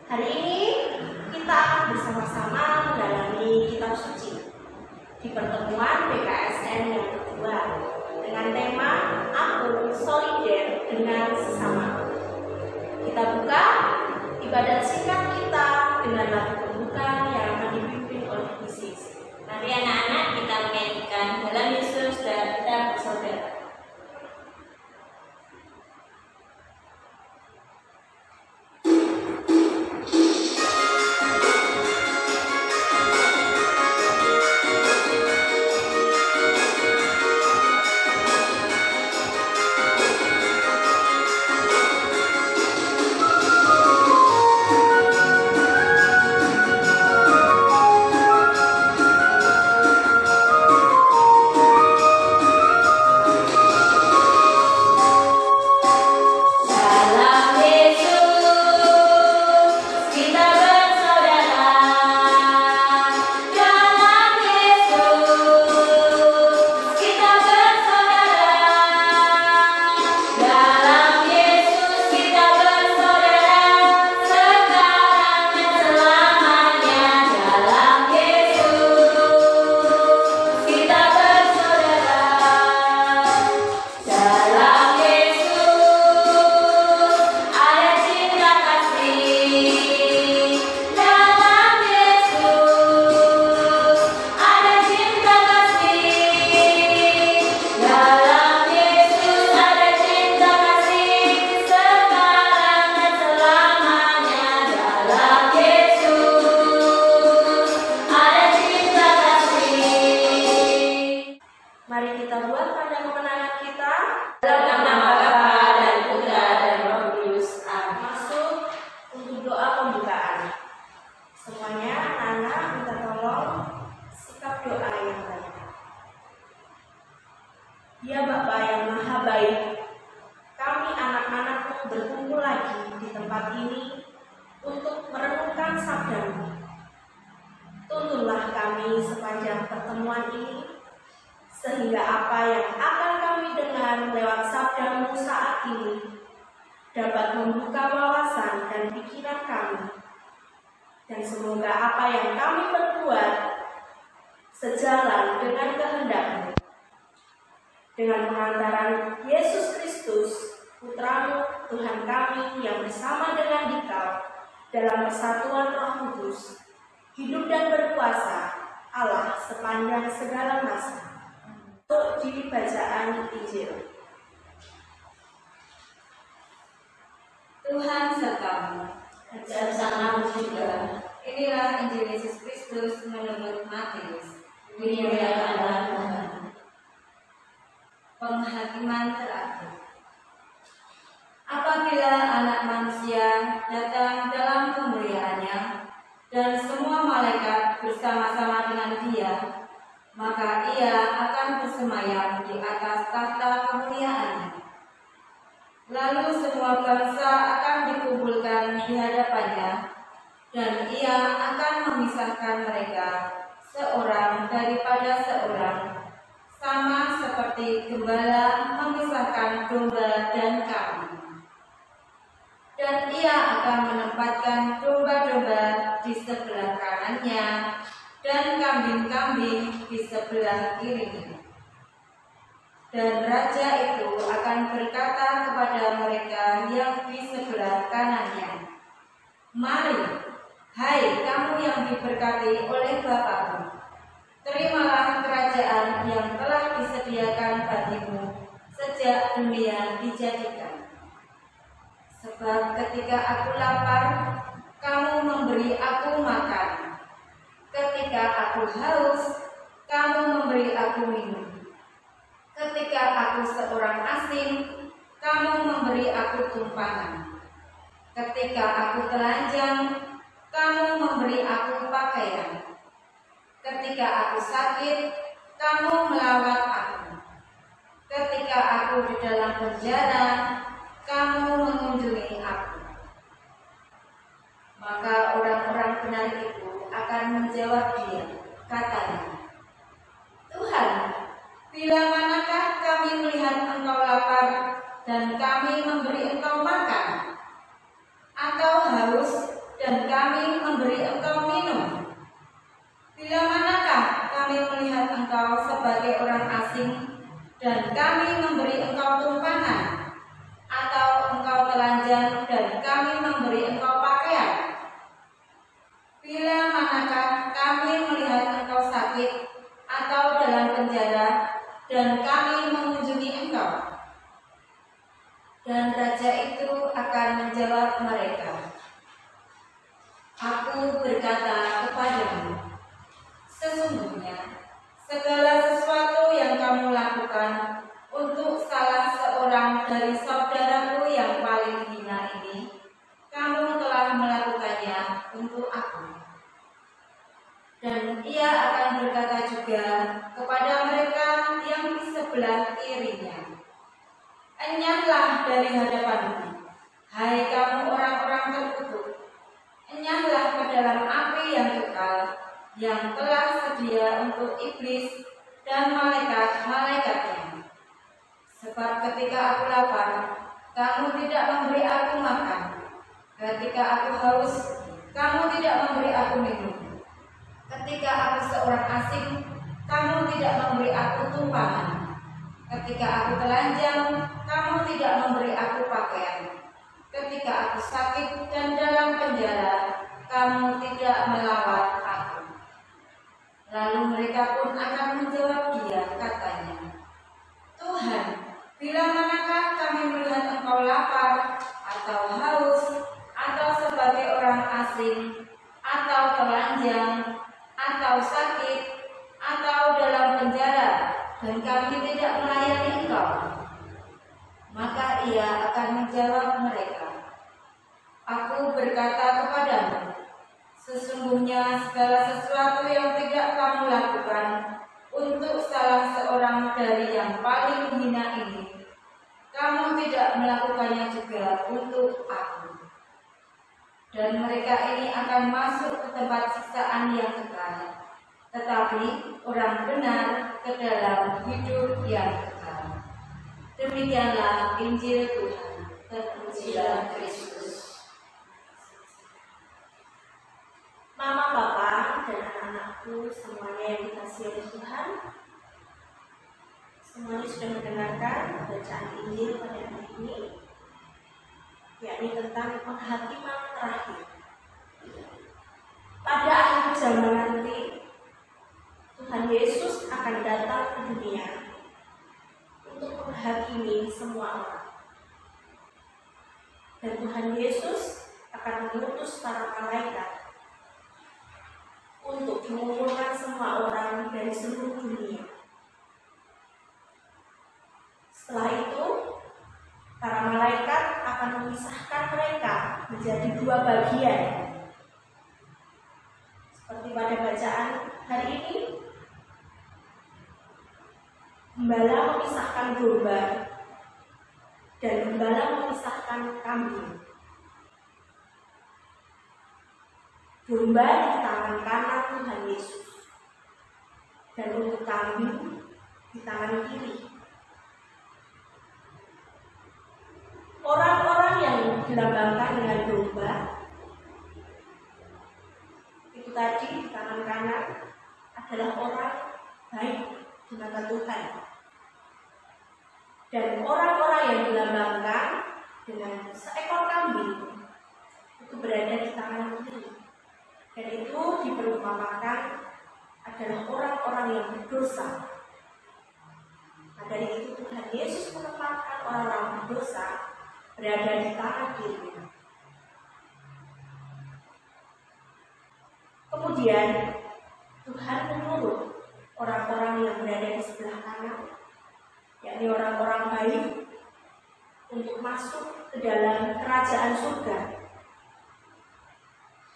Hari ini kita akan bersama-sama mendalami kitab suci di pertemuan PKSN yang kedua dengan tema Aku Solider dengan Sesama. Kita buka ibadat singkat kita dengan lagu pembuka yang akan dipimpin oleh Isis. Mari anak-anak kita menyanyikan dalam Yesus dan kita bersaudara. Mari kita buat tanda kemenangan kita Dalam nama Bapa dan Putra dan Roh Kudus. Amin. masuk untuk doa pembukaan. Semuanya anak minta tolong sikap doa yang baik. Ya Bapa yang Maha Baik, kami anak-anakmu berkumpul lagi di tempat ini untuk merenungkan sabda-Mu. Tuntunlah kami sepanjang pertemuan ini, sehingga apa yang akan kami dengar lewat sabda-Mu saat ini dapat membuka wawasan dan pikiran kami. Dan semoga apa yang kami perbuat sejalan dengan kehendak-Mu. Dengan pengantaran Yesus Kristus, Putra-Mu, Tuhan kami yang bersama dengan Dikau dalam persatuan Roh Kudus, hidup dan berkuasa Allah sepanjang segala masa. Untuk di bacaan Injil. Tuhan sertamu dan bersamamu juga. Inilah Injil Yesus Kristus menurut Matius. Dimuliakanlah Tuhan. Penghakiman terakhir. Apabila Anak Manusia datang dalam kemuliaannya dan semua malaikat bersama-sama dengan Dia, maka Ia akan bersemayam di atas tahta kemuliaannya. Lalu semua bangsa akan dikumpulkan di hadapannya, dan Ia akan memisahkan mereka seorang daripada seorang, sama seperti gembala memisahkan domba dan kambing. Dan Ia akan menempatkan domba-domba di sebelah kanannya dan kambing-kambing di sebelah kirinya. Dan Raja itu akan berkata kepada mereka yang di sebelah kanannya, "Mari, hai kamu yang diberkati oleh Bapa-Mu, terimalah kerajaan yang telah disediakan bagimu sejak dunia dijadikan. Sebab ketika aku lapar, kamu memberi aku makan. Ketika aku haus, kamu memberi aku minum. Ketika aku seorang asing, kamu memberi aku tumpangan. Ketika aku telanjang, kamu memberi aku pakaian. Ketika aku sakit, kamu melawat aku. Ketika aku di dalam penjara, kamu mengunjungi aku." Maka orang-orang benar itu akan menjawab Dia, katanya, "Tuhan, bila manakah kami melihat Engkau lapar dan kami memberi Engkau makan, atau haus dan berkata kepadamu, sesungguhnya segala sesuatu yang kamu lakukan untuk salah seorang dari saudaraku yang paling hina ini, kamu telah melakukannya untuk aku. Dan ia akan berkata juga kepada mereka yang di sebelah kirinya, enyahlah dari hadapanku, hai kamu orang-orang terkutuk, enyahlah ke dalam api yang kekal, yang telah sedia untuk iblis dan malaikat-malaikatnya. Sebab ketika aku lapar, kamu tidak memberi aku makan. Ketika aku haus, kamu tidak memberi aku minum. Ketika aku seorang asing, kamu tidak memberi aku tumpangan. Ketika aku telanjang, kamu tidak memberi aku pakaian. Ketika aku sakit dan dalam penjara, kamu tidak melawat aku. Lalu mereka pun akan menjawab dia, katanya, Tuhan, bila manakah kami melihat engkau lapar, atau haus, atau sebagai orang asing, atau telanjang, atau sakit, atau dalam penjara, dan kami tidak melayani engkau? Maka ia akan menjawab mereka, aku berkata kepadamu, sesungguhnya segala sesuatu yang tidak kamu lakukan untuk salah seorang dari yang paling hina ini, kamu tidak melakukannya juga untuk aku. Dan mereka ini akan masuk ke tempat siksaan yang kekal, tetapi orang benar ke dalam hidup yang kekal. Demikianlah Injil Tuhan. Terpujilah Kristus. Mama, Papa, dan anak-anakku semuanya yang dikasihi oleh Tuhan, semuanya sudah mendengarkan bacaan Injil pada hari ini, yakni tentang penghakiman terakhir. Pada akhir zaman nanti, Tuhan Yesus akan datang ke dunia untuk menghakimi semua orang. Dan Tuhan Yesus akan mengutus para malaikat untuk mengumpulkan semua orang dari seluruh dunia. Setelah itu, para malaikat akan memisahkan mereka menjadi dua bagian. Seperti pada bacaan hari ini, gembala memisahkan domba dan gembala memisahkan kambing. Domba di tangan kanan Tuhan Yesus, dan untuk kambing di tangan kiri. Orang-orang yang dilambangkan dengan domba itu tadi di tangan kanan adalah orang baik di mata Tuhan, dan orang-orang yang dilambangkan dengan seekor kambing itu berada di tangan kiri, dan itu diperumpamakan adalah orang-orang yang berdosa. Nah, dari itu Tuhan Yesus menempatkan orang-orang berdosa berada di tangan kiri. Kemudian Tuhan menyuruh orang-orang yang berada di sebelah kanan, yakni orang-orang baik, untuk masuk ke dalam kerajaan surga.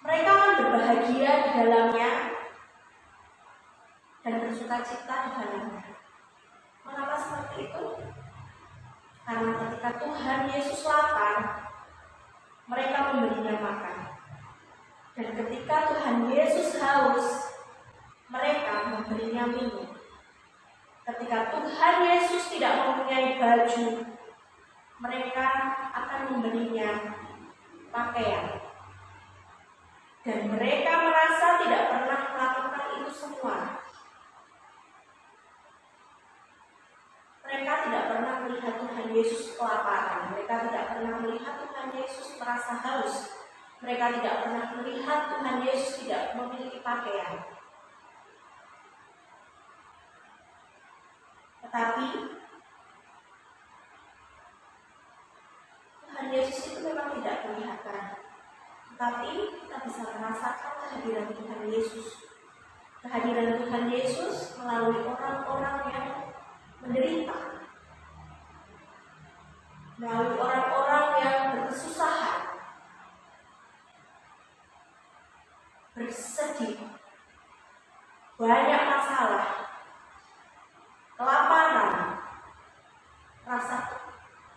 Mereka akan berbahagia di dalamnya dan bersukacita di dalamnya. Mengapa seperti itu? Karena ketika Tuhan Yesus lapar, mereka memberinya makan. Dan ketika Tuhan Yesus haus, mereka memberinya minum. Ketika Tuhan Yesus tidak mempunyai baju, mereka akan memberinya pakaian. Dan mereka merasa tidak pernah melakukan itu semua. Mereka tidak pernah melihat Tuhan Yesus kelaparan. Mereka tidak pernah melihat Tuhan Yesus merasa haus. Mereka tidak pernah melihat Tuhan Yesus tidak memiliki pakaian. Tetapi Tuhan Yesus itu memang tidak kelihatan. Tetapi kita bisa merasakan kehadiran Tuhan Yesus. Kehadiran Tuhan Yesus melalui orang-orang yang menderita, melalui orang-orang yang berkesusahan, bersedih, banyak masalah, kelaparan, rasa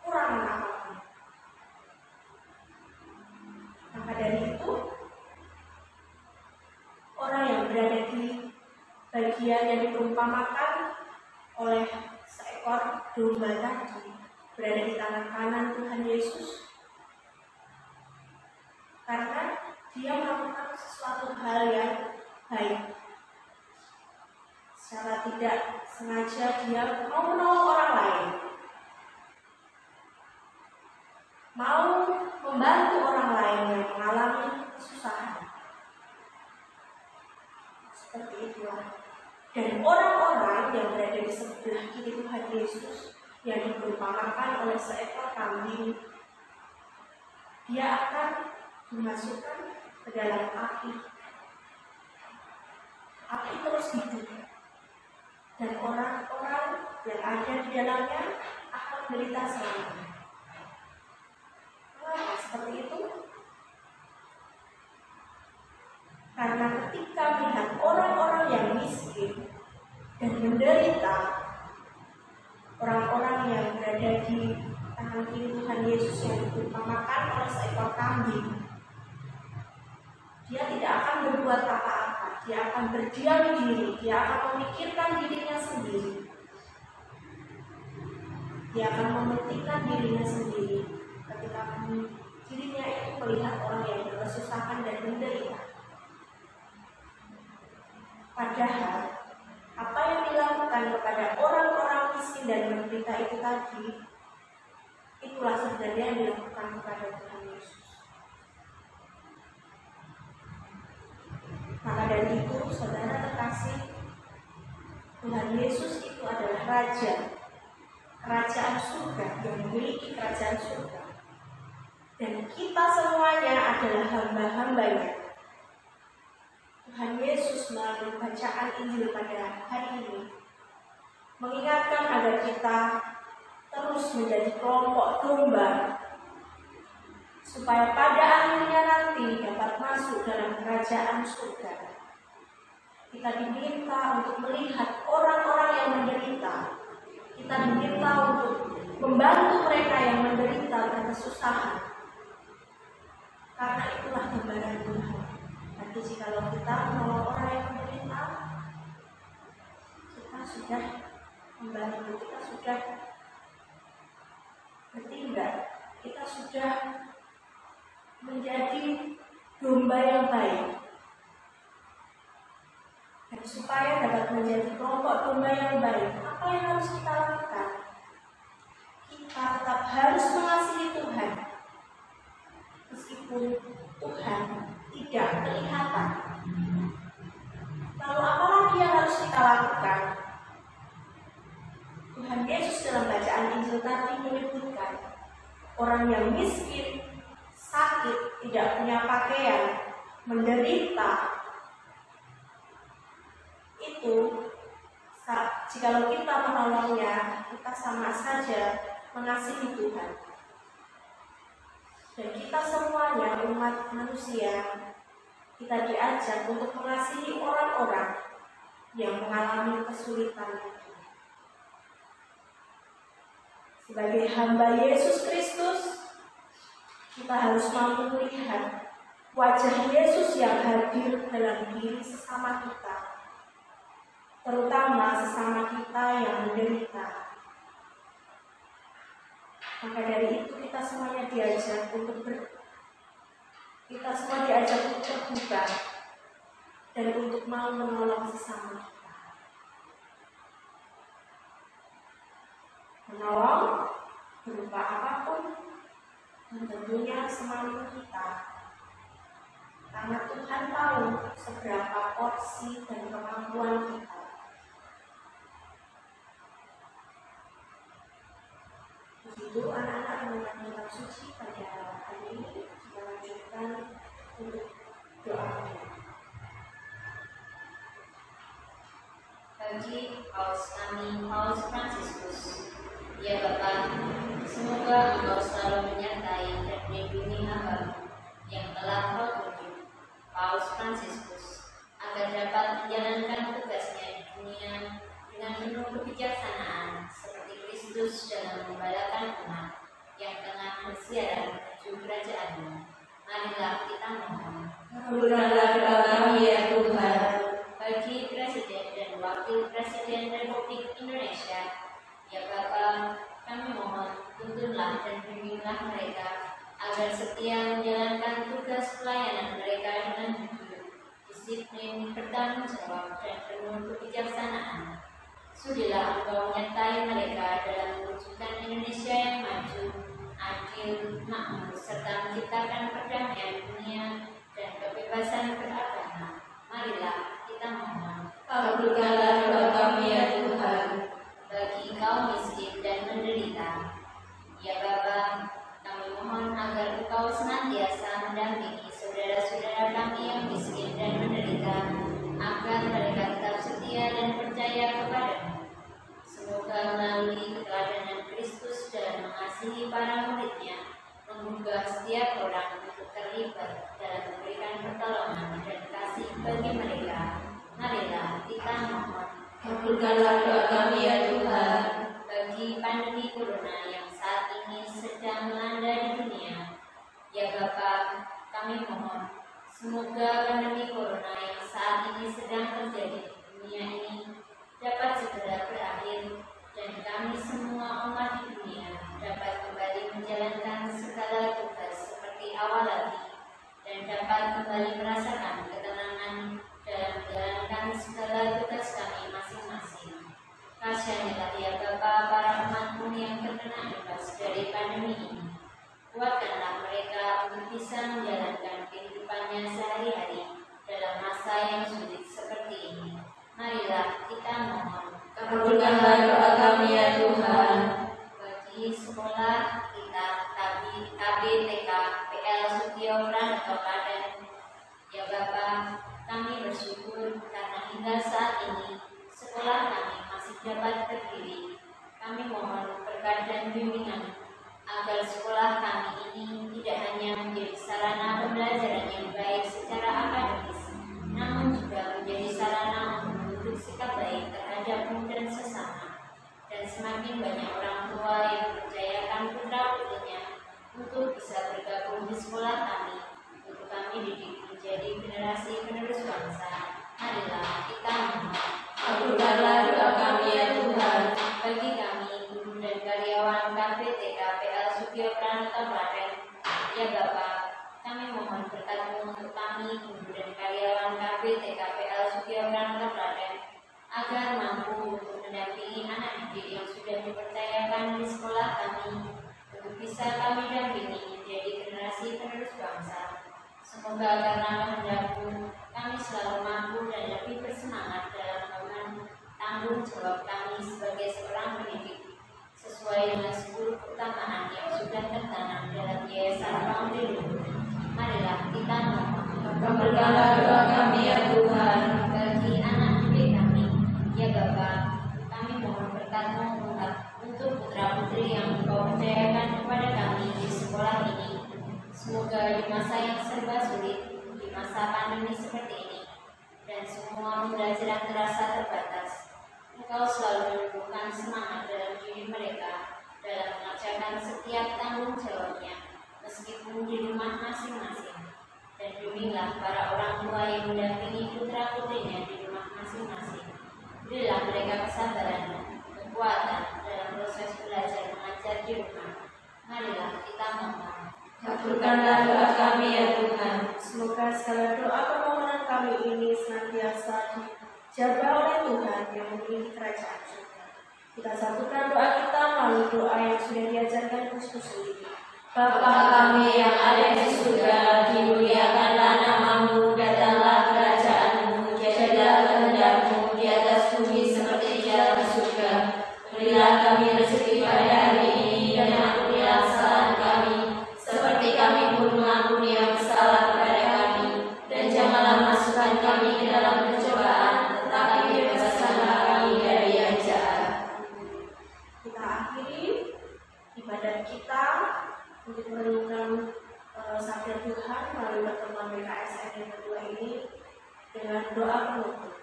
kurang apapun. Maka dari itu, orang yang berada di bagian yang diperumpamakan oleh seekor domba tadi berada di tangan kanan Tuhan Yesus karena dia melakukan sesuatu hal yang baik. Secara tidak sengaja dia mau menolong orang lain, mau membantu orang lain yang mengalami kesusahan. Seperti itulah. Dan orang-orang yang berada di sebelah kiri Tuhan Yesus yang diperumpamakan oleh seekor kambing, dia akan dimasukkan ke dalam api. Api terus hidup. Dan orang-orang yang ada di dalamnya akan menderita selamanya. Mengapa seperti itu? Karena ketika melihat orang-orang yang miskin dan menderita, orang-orang yang berada di tangan kiri Tuhan Yesus yang diperumpamakan oleh seekor kambing, dia tidak akan berbuat apa-apa, dia akan berdiam diri, dia akan memikirkan dirinya sendiri, dia akan mementingkan dirinya sendiri ketika dirinya itu melihat orang yang berkesusahan dan menderita. Padahal apa yang dilakukan kepada orang-orang miskin dan menderita itu tadi, itulah sebenarnya yang dilakukan kepada Tuhan Yesus. Maka dari itu, saudara terkasih, Tuhan Yesus itu adalah Raja, kerajaan surga yang memiliki kerajaan surga. Dan kita semuanya adalah hamba-hambanya. Tuhan Yesus melalui bacaan Injil pada hari ini mengingatkan agar kita terus menjadi kelompok domba supaya pada akhirnya nanti dapat masuk dalam kerajaan surga. Kita diminta untuk melihat orang-orang yang menderita. Kita diminta untuk membantu mereka yang menderita dan kesusahan. Karena itulah gambaran Tuhan. Nanti jikalau kita menolong orang yang menderita, kita sudah membantu, kita sudah bertindak, kita sudah menjadi domba yang baik. Dan supaya dapat menjadi kelompok domba yang baik, apa yang harus kita lakukan? Kita tetap harus mengasihi Tuhan, meskipun Tuhan tidak kelihatan. Lalu apa lagi yang harus kita lakukan? Tuhan Yesus dalam bacaan Injil tadi menyebutkan orang yang miskin, sakit, tidak punya pakaian, menderita, itu jikalau kita menolongnya, kita sama saja mengasihi Tuhan. Dan kita semuanya umat manusia, kita diajak untuk mengasihi orang-orang yang mengalami kesulitan itu. Sebagai hamba Yesus Kristus, kita harus mampu melihat wajah Yesus yang hadir dalam diri sesama kita, terutama sesama kita yang menderita. Maka dari itu kita semuanya diajak untuk terbuka dan untuk mau menolong sesama kita. Menolong berupa apapun, dan tentunya semampu kita. Karena Tuhan tahu seberapa porsi dan kemampuan kita. Begitu anak-anak mengenai kitab suci pada hari ini, kita lanjutkan untuk Bagi Paus kami, Paus Fransiskus. Ya Bapa, semoga Engkau selalu menyertai dan melindungi hamba yang telah Kau tunjuk, Paus Fransiskus, agar dapat menjalankan tugasnya di dunia dengan penuh kebijaksanaan seperti Kristus dalam membalakan umat yang tengah bersiaran menuju kerajaan-Mu. Marilah kita mohon. Kabulkanlah doa kami ya Tuhan. Bagi Presiden dan Wakil Presiden Republik Indonesia, ya Bapa, kami mohon tuntunlah dan bimbinglah mereka agar setia menjalankan tugas pelayanan mereka dengan jujur, disiplin, bertanggung jawab, dan penuh kebijaksanaan. Sudilah Engkau menyertai mereka dalam mewujudkan Indonesia yang maju, adil, makmur, serta menciptakan perdamaian dunia dan kebebasan beragama. Marilah kita mohon. Kabulkanlah doa kami ya Tuhan. Bagi kaum miskin dan menderita, ya Bapa, kami mohon agar Engkau senantiasa mendampingi saudara-saudara kami yang miskin dan menderita, agar mereka tetap setia dan percaya kepadamu. Semoga melalui keteladanan Kristus dalam mengasihi para muridnya, menggugah setiap orang untuk terlibat dalam memberikan pertolongan dan kasih bagi mereka. Marilah kita mohon. Kabulkanlah doa kami ya Tuhan. Bagi pandemi corona yang saat ini sedang melanda di dunia, ya Bapa, kami mohon, semoga pandemi corona yang saat ini sedang terjadi di dunia ini dapat segera berakhir dan kami semua umat di dunia dapat kembali menjalankan segala tugas seperti awal lagi dan dapat kembali merasakan ketenangan dalam menjalankan segala tugas kami masing-masing. Kasianilah ya Bapa para umat-Mu yang terkena imbas dari pandemi ini. Kuatkanlah mereka untuk bisa menjalankan kehidupannya sehari-hari dalam masa yang sulit seperti ini. Marilah kita mohon. Kabulkanlah doa kami ya Tuhan. Bagi sekolah kita KBTK PL Sutio Pranoto Klaten, ya Bapa, kami bersyukur karena hingga saat ini sekolah kami masih dapat berdiri. Kami mohon berkat dan bimbingan agar sekolah kami ini tidak hanya menjadi sarana pembelajaran yang baik secara akademis, namun juga menjadi sarana untuk membentuk sikap baik terhadap dan sesama. Dan semakin banyak orang tua yang mempercayakan putra-putrinya untuk bisa bergabung di sekolah kami, untuk kami didik menjadi generasi penerus bangsa. Marilah kita mohon. Kabulkanlah doa kami ya Tuhan. Bagi kami, guru dan karyawan KBTK PL Sutio Pranoto Klaten, ya Bapa, kami mohon berkat-Mu untuk kami, guru dan karyawan KBTK PL Sutio Pranoto Klaten, agar mampu untuk mendampingi anak didik yang sudah dipercayakan di sekolah kami, untuk bisa kami dampingi menjadi generasi penerus bangsa. Semoga karena kehendak-Mu, kami selalu mampu dan lebih bersemangat dalam memenuhi tanggung jawab kami sebagai seorang pendidik, sesuai dengan 10 keutamaan yang sudah tertanam dalam Yayasan Panglilum. Marilah kita mohon. Kabulkanlah doa kami ya Tuhan. Bagi anak didik kami, ya Bapa, kami mohon berkat-Mu untuk putra-putri yang Engkau percayakan kepada kami di sekolah ini. Semoga di masa yang serba sulit, di masa pandemi seperti ini, dan semua pembelajaran terasa terbatas, Engkau selalu menumbuhkan semangat dalam diri mereka dalam mengerjakan setiap tanggung jawabnya, meskipun di rumah masing-masing. Dan bimbinglah para orang tua yang mendampingi putra-putrinya di rumah masing-masing. Berilah mereka kesabaran, kekuatan dalam proses belajar mengajar di rumah. Marilah kita mohon. Kabulkanlah doa kami ya Tuhan. Semoga segala doa permohonan kami ini senantiasa dijabah oleh Tuhan yang memiliki kerajaan surga. Kita satukan doa kita melalui doa yang sudah diajarkan Kristus sendiri. Bapa kami yang ada di surga, dimuliakanlah nama-Mu, datanglah kerajaan-Mu, jadilah kehendak-Mu di atas bumi seperti di atas surga. Berilah kami rezeki pada hari ini dan ampunilah kesalahan kami, seperti kami pun mengampuni yang bersalah kepada kami, dan janganlah masukkan kami ke dalam pencobaan, tetapi bebaskanlah kami dengan doa penutup.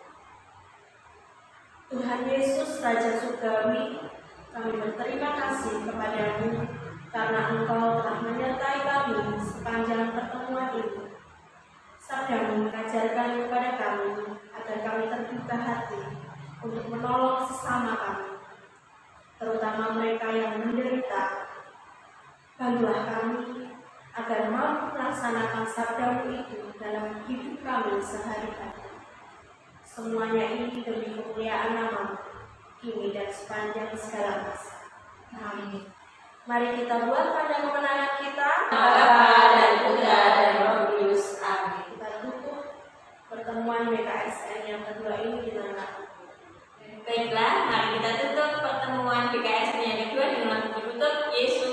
Tuhan Yesus, Raja Surgawi, kami berterima kasih kepadamu karena Engkau telah menyertai kami sepanjang pertemuan ini. Sabdamu mengajarkan kepada kami agar kami terbuka hati untuk menolong sesama kami, terutama mereka yang menderita. Bantulah kami agar mampu melaksanakan sabdamu itu dalam hidup kami sehari-hari. Semuanya ini demi kemuliaan nama-Mu, kini dan sepanjang segala masa. Amin. Mari kita buat pada kemenangan kita. Bapa dan Putra dan Roh Kudus. Amin. Kita tutup pertemuan BKSN yang kedua ini dengan lagu. Baiklah, mari kita tutup pertemuan BKSN yang kedua dengan lagu penutup Yesus